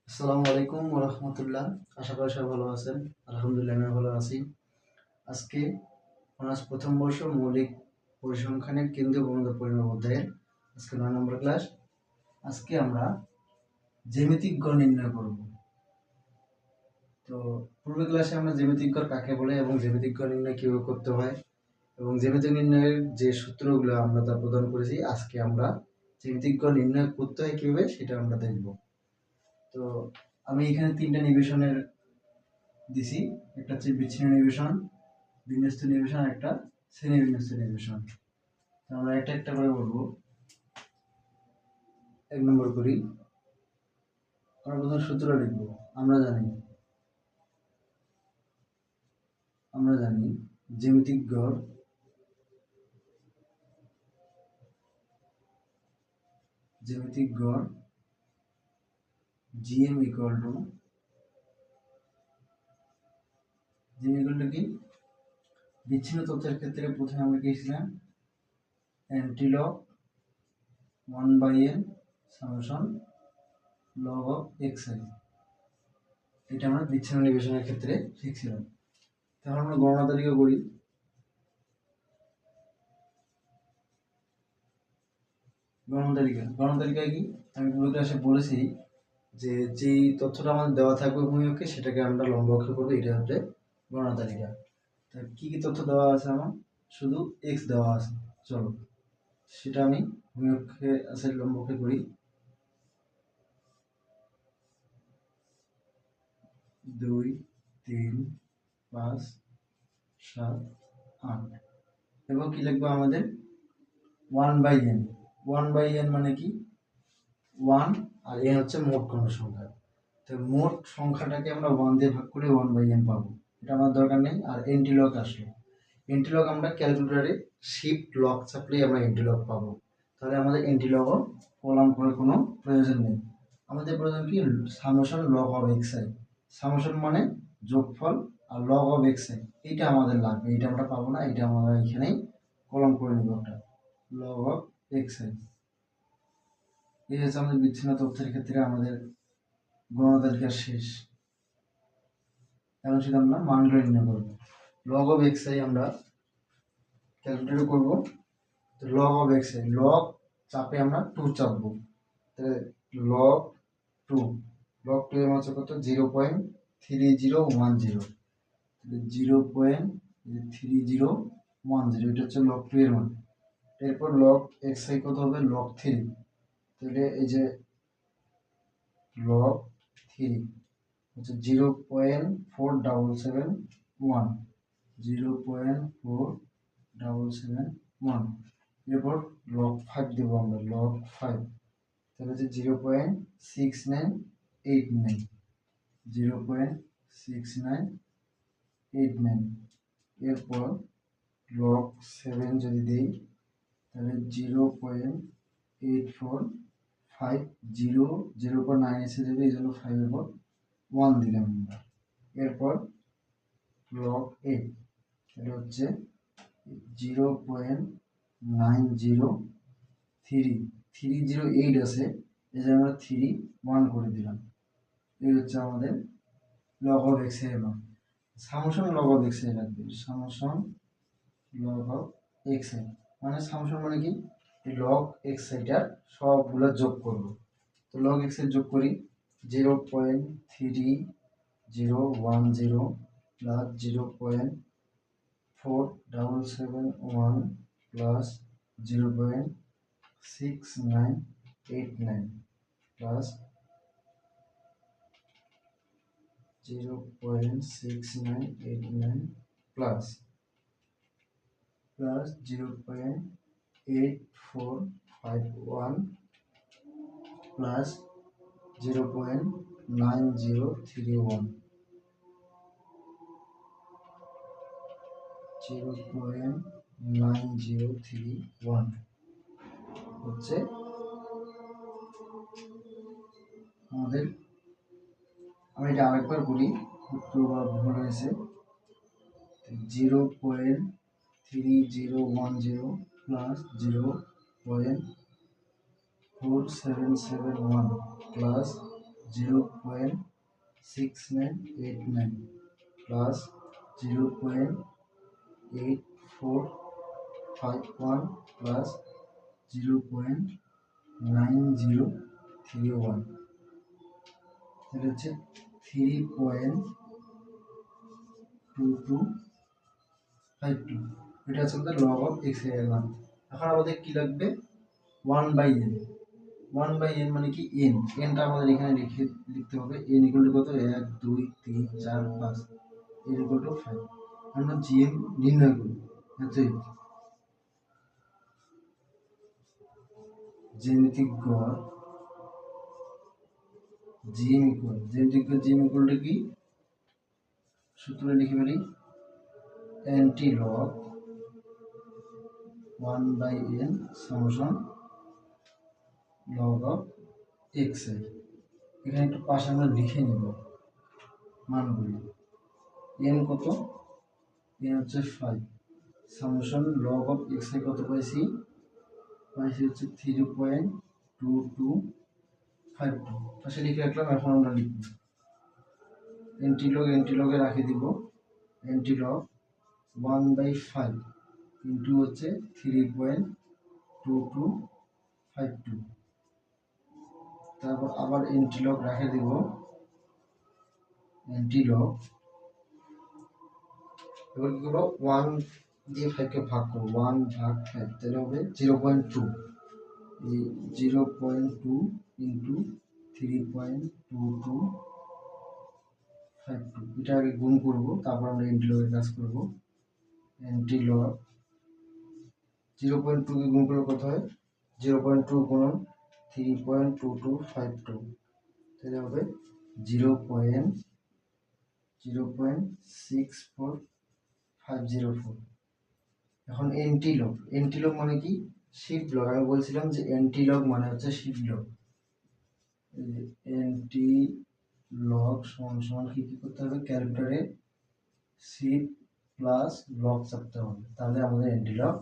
আসসালামু আলাইকুম ওয়া রাহমাতুল্লাহ। আশা করি সবাই ভালো আছেন। আলহামদুলিল্লাহ আমি ভালো আছি। আজকে অনার্স প্রথম বর্ষ মৌলিক পরিসংখ্যানের কেন্দ্রীয় প্রবন্ধ পরিমাপ অধ্যায়ের আজকে ৯ নম্বর ক্লাস। আজকে আমরা জ্যামিতিক গড় নির্ণয় করব। তো পূর্বের ক্লাসে আমরা জ্যামিতিক গড় কাকে বলে এবং জ্যামিতিক গড় নির্ণয় কিভাবে করতে হয় এবং জ্যামিতিক নির্ণয়ের যে সূত্রগুলো আমরা তা প্রদান করেছি, আজকে আমরা জ্যামিতিক গড় নির্ণয় করতে হয় কিভাবে সেটা আমরা দেখব। তো আমি এখানে 3টা নিবেশনের দিছি। একটা হচ্ছে বিচ্ছিন্ন নিবেশন, বিন্যস্ত নিবেশন, একটা শ্রেণী বিন্যস্ত নিবেশন। আমরা একটা একটা করে বলবো। 1 নম্বর করি। আমরা প্রথম সূত্র লিখব। আমরা জানি জ্যামিতিক গড় GM ইকুয়াল টু কি? বিচ্ছিন্ন তথ্যের ক্ষেত্রে প্রথমে আমরা কি ছিলাম? অ্যান্টিলগ 1/n summation log of xi। এটা আমরা বিচ্ছিন্ন নিবেশনের ক্ষেত্রে শিখছিলাম। তাহলে আমরা গণনা তালিকা করি। গণনা তালিকায় কি? আমি পুরো ক্লাসে বলেছি যে যেই তথ্যটা আমাদের দেওয়া থাকবে ভূমিকে সেটাকে আমরা লম্ব অক্ষে করবো। এটা হচ্ছে গণনা তালিকা। তা কি কি তথ্য দেওয়া আছে? আমার শুধু x দেওয়া আছে। চলো সেটা আমি ভূমিকে আছে লম্ব অক্ষে করি। 2 3 5 7 8 এবং কি লিখবো আমাদের 1/n। 1/n মানে কি? 1 আর n হচ্ছে মোট কোণ সংখ্যা। তো মোট সংখ্যাটাকে আমরা 1 দিয়ে ভাগ করে 1/n পাবো। এটা আমার দরকার নেই। আর এন্টিলগ আসলো। এন্টিলগ আমরা ক্যালকুলেটরে শিফট লক চাপলেই আমরা এন্টিলগ পাবো। তাহলে আমাদের এন্টিলগও কলাম করে কোনো প্রয়োজন নেই। আমাদের প্রয়োজন কি? Summation log of xi। Summation মানে যোগফল, আর লগ অফ xi এইটা আমাদের লাগবে। এটা আমরা পাবো না। এটা আমরা এখানেই কলম করে নিব একটা লগ অফ xi। এই হচ্ছে আমাদের বিচ্ছিন্ন তথ্যের ক্ষেত্রে আমাদের গণনা তালিকা শেষ। এখন সেটা আমরা মানগুলো নির্ণয় করবো। লগ অফ xi আমরা ক্যালকুলেটর করবো। তো লগ অফ xi, লগ চাপে আমরা 2 চাপবো। তাহলে লগ 2 এর মান হচ্ছে কত? 0.3010। 0.3010 এটা হচ্ছে লগ 2 এর মান। এরপর লগ xi কত হবে? লগ 3। তাহলে এই যে লগ 3 হচ্ছে 0.4771। 0.4771। এরপর লগ 5 দেবো আমরা। লগ 5 তাহলে হচ্ছে 0.6989। 0.6989। এরপর লগ 7 যদি দেই তাহলে 0.8450। 0.9 এসে যাবে, এই জন্য 5 এর পর 1 দিলাম আমরা। এরপর লগ 8 এটা হচ্ছে 0.903308 আছে, এই জন্য আমরা 1 করে দিলাম। এই হচ্ছে আমাদের লগ অফ xi এর মান। সামেশন লগ অফ xi লাগবে। সামেশন লগ অফ xi মানে সামেশন মানে কি? এই লগ xi টার সবগুলো যোগ করব। তো লগ xi যোগ করি। 0.3010 plus 0.4771 plus 0.6989 plus 0.6989 plus 0.8451 plus 0.9031 হচ্ছে আমাদের। আমি এটা আরেকবার করি, একটু ভুল হয়েছে। 0.3010 প্লাস 0.4771 প্লাস 0.6989 প্লাস 0.8451 প্লাস 0.9031, এটা হচ্ছে 3.2252, এটা হচ্ছে আমাদের লগ অফ এক্স এর মান। এখন আমাদের কি লাগবে? 1/n। 1/n মানে কি? n, nটা আমাদের এখানে লিখতে হবে। n ইকুয়াল টু কত? 1 2 3 4 5, n ইকুয়াল টু 5। আমরা gm নির্ণয় করি। অতএব জ্যামিতিক গড় gm ইকুয়াল টু কি? সূত্র লিখে ফেলি, nt log 1/n সমান log of xi। এখানে একটু পাশে আমরা লিখে নিব মানগুলো। n কত? n হচ্ছে 5 সামেশন log of xi কত পাইছি? হচ্ছে 3.2252। পাশে লিখে রাখলাম। এখন আমরা লিখব nt log এ রাখে দিব nt log 1/5 ইন্টু হচ্ছে 3.2252, তারপর আবার nt log রেখে দিব nt log, এবার কি করবো? 1 দিয়ে 5 কে ভাগ করবো, 1 ভাগ 5, তাহলে হবে 0.2। এই 0.2 ইন্টু 3.2252, এটা আগে গুণ করবো, তারপর আমরা nt log এর কাজ করবো। nt log 0.2 কে গুণ করলে কত হয়? 0.2 গুণন 3.2252, তাহলে হবে 0.64504। এখন nt log মানে কি? Shift log. আমি বলছিলাম যে nt log মানে হচ্ছে শিফট লগ। nt log সমান কি করতে হবে? ক্যালকুলেটরে শিফট প্লাস লগ চাপতে হবে, তাহলে আমাদের nt log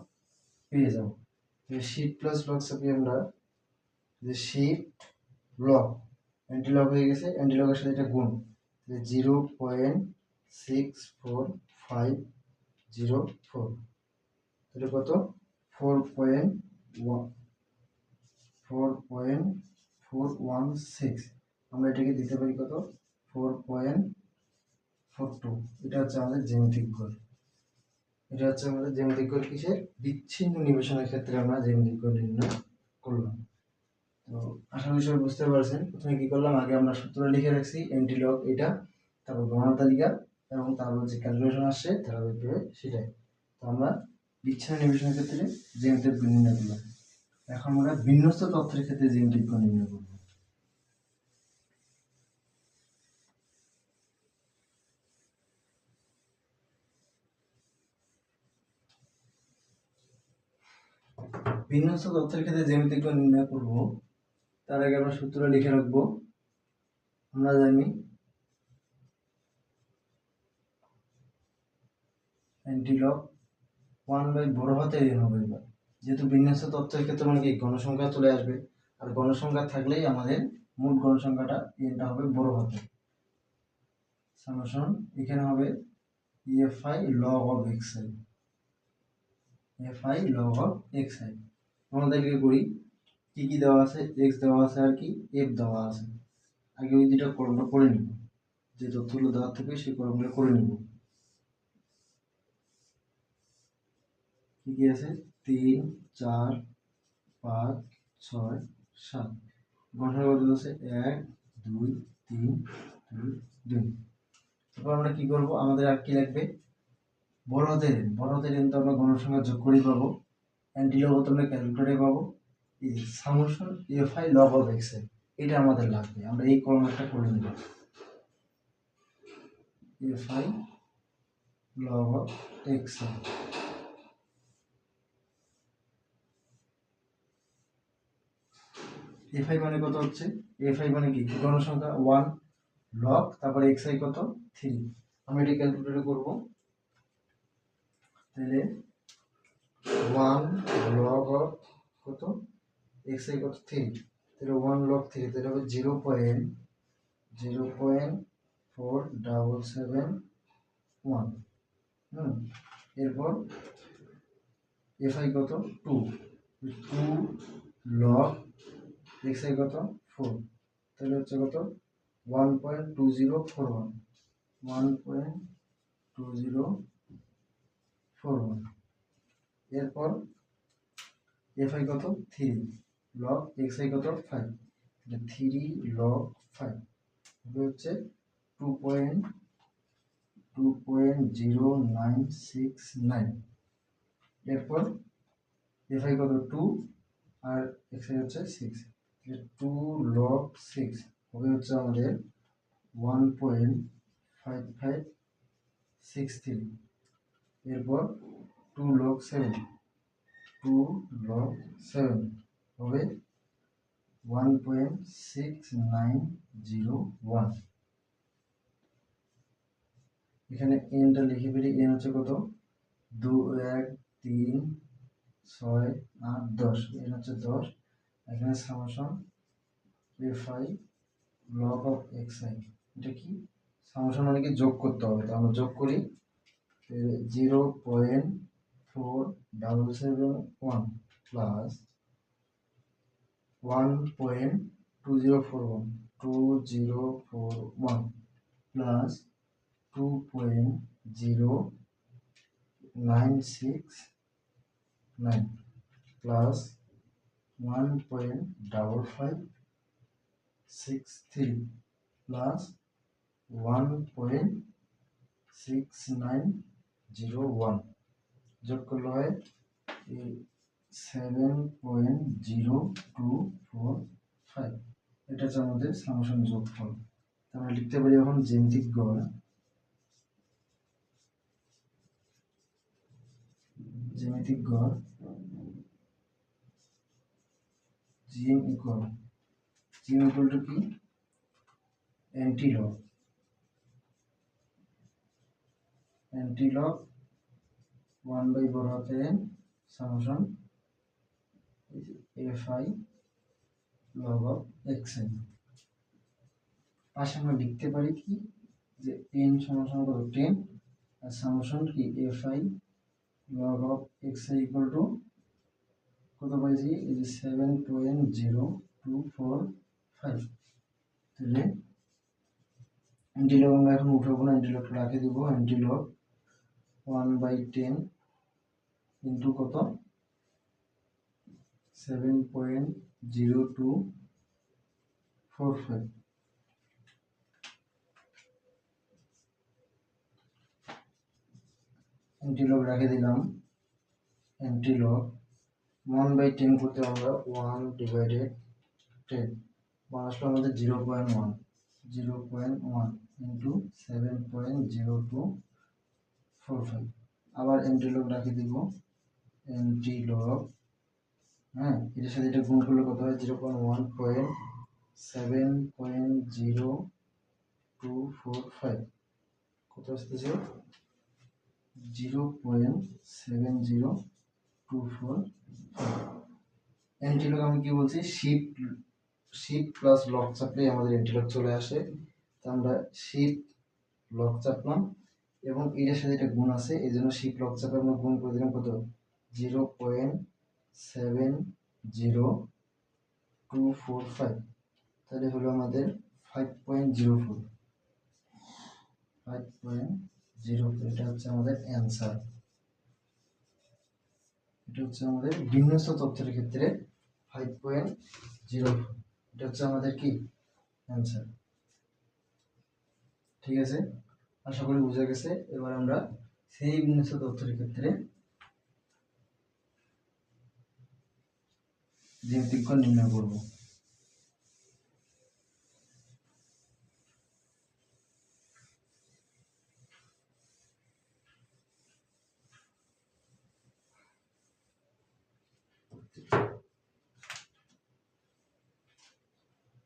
পেয়ে যাব। শিফট প্লাস লগ চাপিয়ে আমরা যে শিফট লগ nt log হয়ে গেছে, nt log এর সাথে এটা গুণ, 0.64504, তাহলে কত? 4.416। আমরা এটাকে দিতে পারি কত? 4.42। এটা হচ্ছে আমাদের জ্যামিতিক গড়। এটা হচ্ছে আমাদের জ্যামিতিক গড় কিসের? বিচ্ছিন্ন নিবেশনের ক্ষেত্রে আমরা জ্যামিতিক গড় নির্ণয় করলাম। তো আশা করি সবাই বুঝতে পারছেন। প্রথমে কি করলাম? আগে আমরা সূত্র লিখে রাখছি nt log এটা, তারপর গণনা তালিকা, এবং তারপর যে ক্যালকুলেশন আসছে ধারাবাহিকভাবে সেটাই। তো আমরা বিচ্ছিন্ন নিবেশনের ক্ষেত্রে জ্যামিতিক গড় নির্ণয় করলাম। এখন আমরা বিন্যস্ত তথ্যের ক্ষেত্রে জ্যামিতিক গড় নির্ণয় করব। বিন্যস্ত তথ্যের ক্ষেত্রে জ্যামিতিক গড় নির্ণয় করব, তার আগে আমরা সূত্র লিখে রাখবো। আমরা জানি nt log 1/n হবে। এবার যেহেতু বিন্যস্ত তথ্যের ক্ষেত্রে মানে কি গণসংখ্যা চলে আসবে, আর গণসংখ্যা থাকলেই আমাদের মোট গণসংখ্যাটা nটা হবে বড় হাতে। সামেশন এখানে হবে fi log of xi, fi log of xi। আমাদেরকে করি কি কি দেওয়া আছে? x দেওয়া আছে আর কি f দেওয়া আছে। আগে ওই দুটো কলমটা করে নিব, যে তথ্যগুলো দেওয়া থাকবে সেই কলমগুলো করে নিব। কি কি আছে? 3 4 5 6 7। গঠনের বদল আছে 1 2 3 2 2। তারপর আমরা কি করব? আমাদের আর কি লাগবে? বড় হাতের n তো আমরা গণসংখ্যা যোগ করেই পাবো, nt log তো আমরা ক্যালকুলেটরে পাবো। এই summation fi log of x, এটা আমাদের লাগবে। আমরা এই কলমটা করে নিব, fi log of x। fi মানে কত হচ্ছে? fi মানে কি? গণসংখ্যা 1 log, তারপরে xi কত? 3। আমরা এটা ক্যালকুলেটরে করব, তাহলে 1 log of কত? xi কত? 3, তাহলে 1 log 3, তাহলে হবে 0.3 0.4771। এরপর এফআই কত 2, 2 লগ এক্সআই কত 4, তাহলে হচ্ছে কত 1.2041, 1.2041। এরপর এফআই কত 3 লগ এক্সআই কত 5, 3 লগ 5 হচ্ছে 2.0969। এরপর এফআই কত 2 আর এক্সআই হচ্ছে 6, 2 লগ 6 হবে হচ্ছে আমাদের 1.5563। এরপর 2 লগ 7, 2 লগ 7 হবে 1.6901। এখানে এনটা লিখে ফেলি, এন হচ্ছে কত 2 1 3 6 8 10, এন হচ্ছে 10। এখানে summation f i log of XI, এটা কি সামেশন মানে কি যোগ করতে হবে, তো আমরা যোগ করি 0.4771 প্লাস 1.2041 প্লাস 2.0969 প্লাস 1.5563 প্লাস 1.6901 যোগ করলে হয় 7.0245। এটা হচ্ছে আমাদের সামেশন যোগফল। আমরা লিখতে পারি এখন জ্যামিতিক গড়, জ্যামিতিক গড় জিএম ইকুয়াল টু কি অ্যান্টিলগ 1 বাই বড় হাতের N summation f i log of XI. পাশে আমরা লিখতে পারি কি যে এন সমান কত 10 আর সামেশন কি FI log of XI equal to কত পাইছি, এই যে 7.0245। তাহলে অ্যান্টিলগ আমরা এখন উঠাবো না, অ্যান্টিলগটা রাখে দিব। অ্যান্টিলগ 1/10 ইন্টু কত 7.0245। অ্যান্টিলগ রাখে দিলাম। অ্যান্টিলগ 1/10 করতে আমরা 1/10 আসলে আমাদের 0.1 ইন্টু 7.0245। আবার অ্যান্টিলগ রাখে দিব। অ্যান্টিলগ এটার সাথে এটা গুণ করলে কত হয় 0.1.7.0245 কত আসতেছে 0.7024। অ্যান্টিলগ আমি কি বলছি শিফট প্লাস লক চাপলে আমাদের অ্যান্টিলগ চলে আসে, তো আমরা শিফট লক চাপলাম এবং এটার সাথে এটা গুণ আছে, এই জন্য শিফট লক চাপে আমরা গুণ করে দিলাম কত 0.70245। তাহলে হলো আমাদের 5.04। এটা হচ্ছে আমাদের অ্যান্সার। এটা হচ্ছে আমাদের বিন্যস্ত তথ্যের ক্ষেত্রে 5.04। এটা হচ্ছে আমাদের কি অ্যান্সার। ঠিক আছে, আশা করি বুঝা গেছে। এবার আমরা সেই বিন্যস্ত তথ্যের ক্ষেত্রে জ্যামিতিক গড় নির্ণয় করব।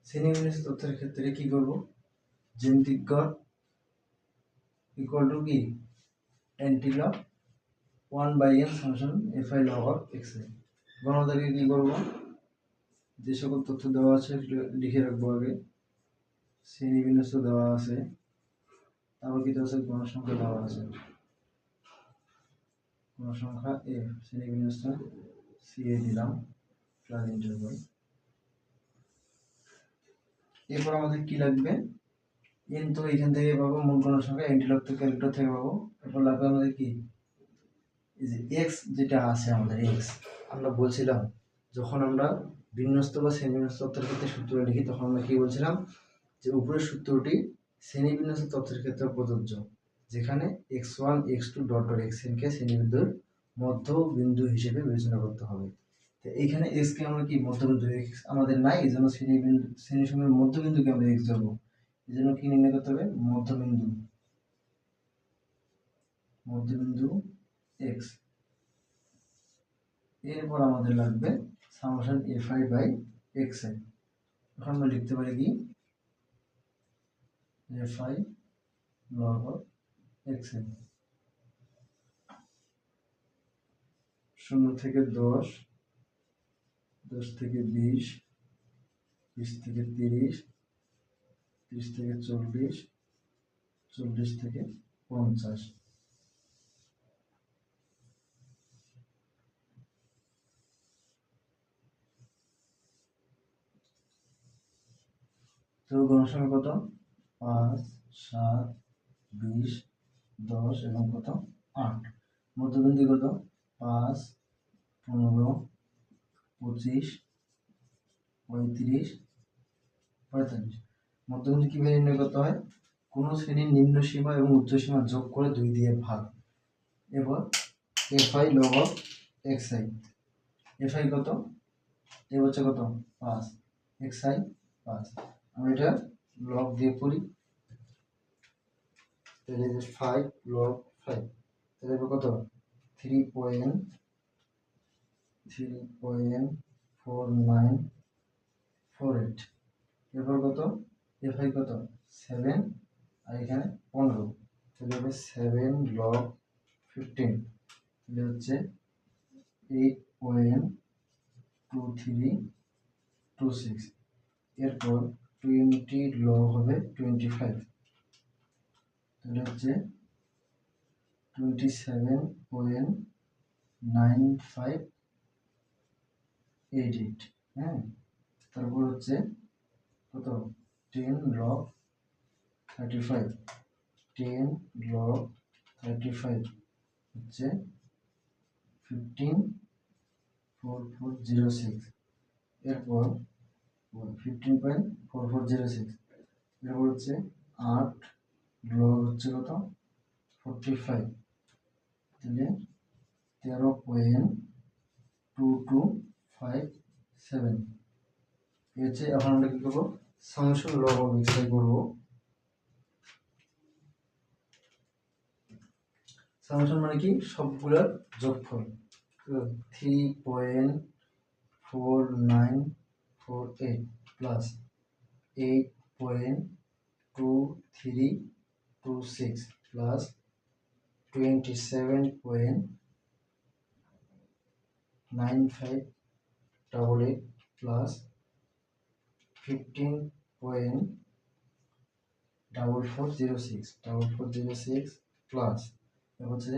শ্রেণীবিন্যাস্ত তথ্যের ক্ষেত্রে কি করব, জ্যামিতিক গড় ইকুয়াল টু কি antilog 1/n summation f i log of x i. গণনাটাকে কি করব, যে সকল তথ্য দেওয়া আছে লিখে রাখবো আগে। শ্রেণী বিন্যাস দেওয়া আছে, তারপর কি দেওয়া আছে, গণসংখ্যা দেওয়া আছে, গণসংখ্যা এ, শ্রেণী বিন্যাসটা সি এ দিলাম প্লাস ইন্টারভাল। এরপর আমাদের কি লাগবে, এন তো এখান থেকে পাবো, মূল গণসংখ্যা এন্টিলগ থেকে ক্যালকুলেটর থেকে পাবো। এরপর লাগবে আমাদের কি, এই যে এক্স যেটা আছে আমাদের এক্স, আমরা বলছিলাম যখন আমরা বিন্যস্ত বা শ্রেণীবিন্যস্ত তথ্যের ক্ষেত্রে সূত্র লিখি তখন আমরা কি বলছিলাম, যে উপরের সূত্রটি শ্রেণীবিন্যস্ত তথ্যের ক্ষেত্রে প্রযোজ্য, যেখানে x1 x2 dot dot xn কে শ্রেণীবিন্দুর মধ্যবিন্দু হিসেবে বিবেচনা করতে হবে। তো এইখানে x কে আমরা কি মধ্যবিন্দু, x আমাদের নাই, এই জন্য শ্রেণীসমূহের মধ্যবিন্দুকে আমরা x ধরবো। এই জন্য কি নির্ণয় করতে হবে, মধ্যবিন্দু, মধ্যবিন্দু x। এরপর আমাদের লাগবে সামেশন fi বাই xi। এখন আমরা লিখতে পারি কি, fi log of xi, 0 থেকে 10, 10 থেকে 20, 20 থেকে 30, 30 থেকে 40, 40 থেকে 50। তো গণসংখ্যা কত, 5, 7, 20, 10 এবং কত 8। মধ্যবিন্দু কত, 5, 15, 25, 35, 45। মধ্যবিন্দু কিভাবে নির্ণয় করতে হয়, কোন শ্রেণীর নিম্ন সীমা এবং উচ্চ সীমা যোগ করে 2 দিয়ে ভাগ। এবার fi log of xi, fi কত, এ হচ্ছে কত 5, xi 5। আমরা এটা লগ দিয়ে করি, তাহলে 5 log 5, তাহলে কত 3.4948। এরপর কত, fi কত 7, আর এখানে 15, তাহলে হবে 7 log 15, তাহলে হচ্ছে 8.2326। এরপর 20 log হবে 25, তাহলে হচ্ছে 27.9588। হ্যাঁ, তারপর হচ্ছে কত 10 log 35, 10 log 35 হচ্ছে 15.4406। এরপর 15.4406, এরপর হচ্ছে 8 log হচ্ছে কত 45, তাহলে 13.2257। এই হচ্ছে, এখন আমরা কি করবো, সামেশন লগ অফ xi করবো। সামেশন মানে কি, সবগুলোর যোগফল। 3.4948 প্লাস 8.2326 প্লাস 27.9588 প্লাস 15.4406 প্লাস হচ্ছে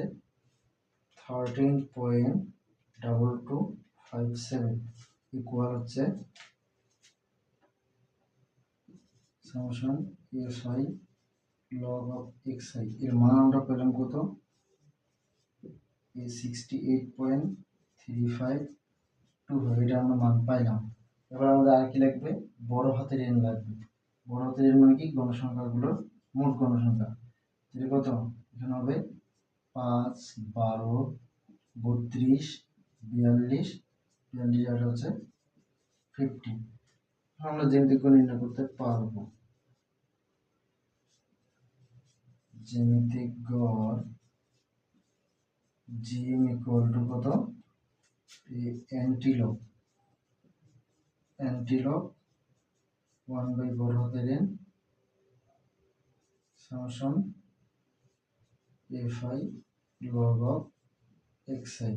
13.2257 ইকুয়াল হচ্ছে summation fi log of xi। এর মান আমরা পেলাম কত, 68.352, এটা আমরা মান পাইলাম। এবার আমাদের আর কি লাগবে, বড় হাতের n লাগবে। বড় হাতের n মানে কি, গণসংখ্যাগুলোর মোট গণসংখ্যা। এটা কত, এখানে হবে 5, 12, 32, 42, 42 আর হচ্ছে 50। আমরা জ্যামিতিক গড় নির্ণয় করতে পারবো। জ্যামিতিক গড় জিএম ইকুয়াল টু কত, অ্যান্টিলগ 1 বাই বড় হাতের n summation fi log of xi।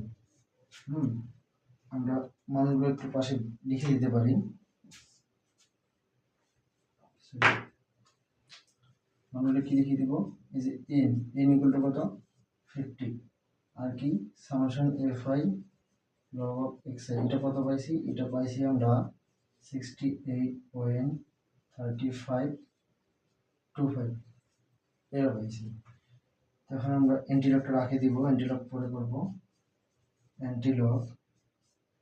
আমরা মানগুলো একটু পাশে লিখে দিতে পারি। আমরা কি লিখে দিব, এই যে n ইকুয়াল টু কত 50, আর কি summation fi log of xi, এটা কত পাইছি, এটা পাইছি আমরা 68.3525 এর পাইছি। এখন আমরা এন্টিলগটা রাখে দিব, এন্টিলগ পরে করব, এন্টিলগ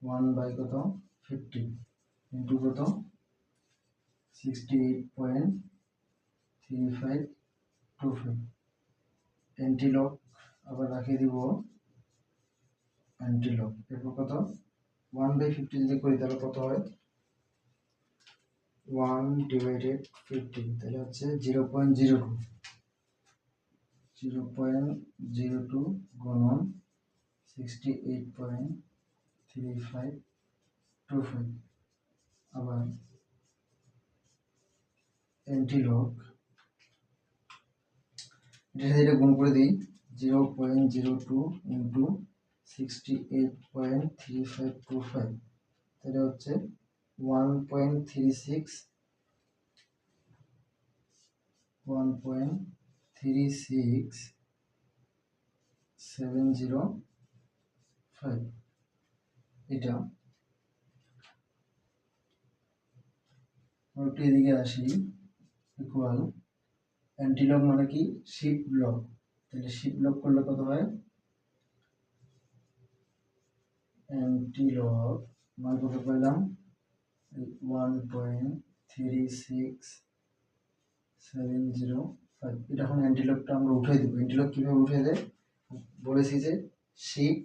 1/50 ইন্টু কত 68.3525, এন্টিলগ আবার রাখে দিব, এন্টিলগ এরপর কত 1/50 যদি করি তাহলে কত হয় 1/50, তাহলে হচ্ছে 0.02 গুণন 68.3525, আবার এন্টিলগ এটা সাথে এটা গুণ করে দিই, 0.02 ইন্টু 68.3525, তাহলে হচ্ছে 1.3675, এটা একটু এদিকে আসি, ইকুয়াল অ্যান্টিলগ মানে কি শিপ লগ, তাহলে শিপ লগ করলে কত হয়, অ্যান্টিলগ মানে কত পেলাম 1.3675, এটা এখন অ্যান্টিলগটা আমরা উঠে দেবো। অ্যান্টিলগ কীভাবে উঠে দেয় বলেছি যে শিপ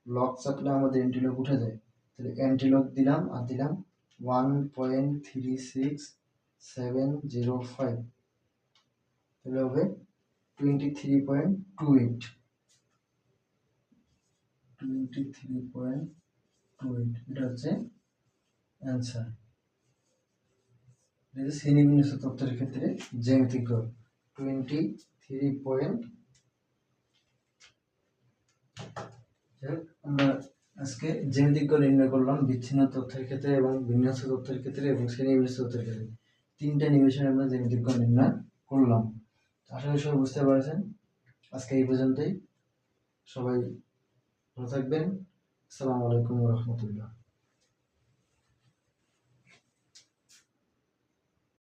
লগ চাপলে আমাদের অ্যান্টিলগ উঠে যায়, তাহলে অ্যান্টিলগ দিলাম আর দিলাম 1.3675, তাহলে হবে 23.28, এটা হচ্ছে অ্যান্সার। এটা শ্রেণীবিন্যাস তত্ত্বের ক্ষেত্রে জ্যামিতিক গড় 23. আমরা আজকে জ্যামিতিক গড় নির্ণয় করলাম বিচ্ছিন্ন তথ্যের ক্ষেত্রে এবং বিন্যাস তথ্যের ক্ষেত্রে এবং শ্রেণীবিন্যাস তথ্যের ক্ষেত্রে, তিনটা নিমেষে আমরা জ্যামিতিক গড় নির্ণয় করলাম। আশা করি সবাই বুঝতে পারছেন। আজকে এই পর্যন্তই, সবাই ভালো থাকবেন। আসসালামু আলাইকুম ওয়া রাহমাতুল্লাহ।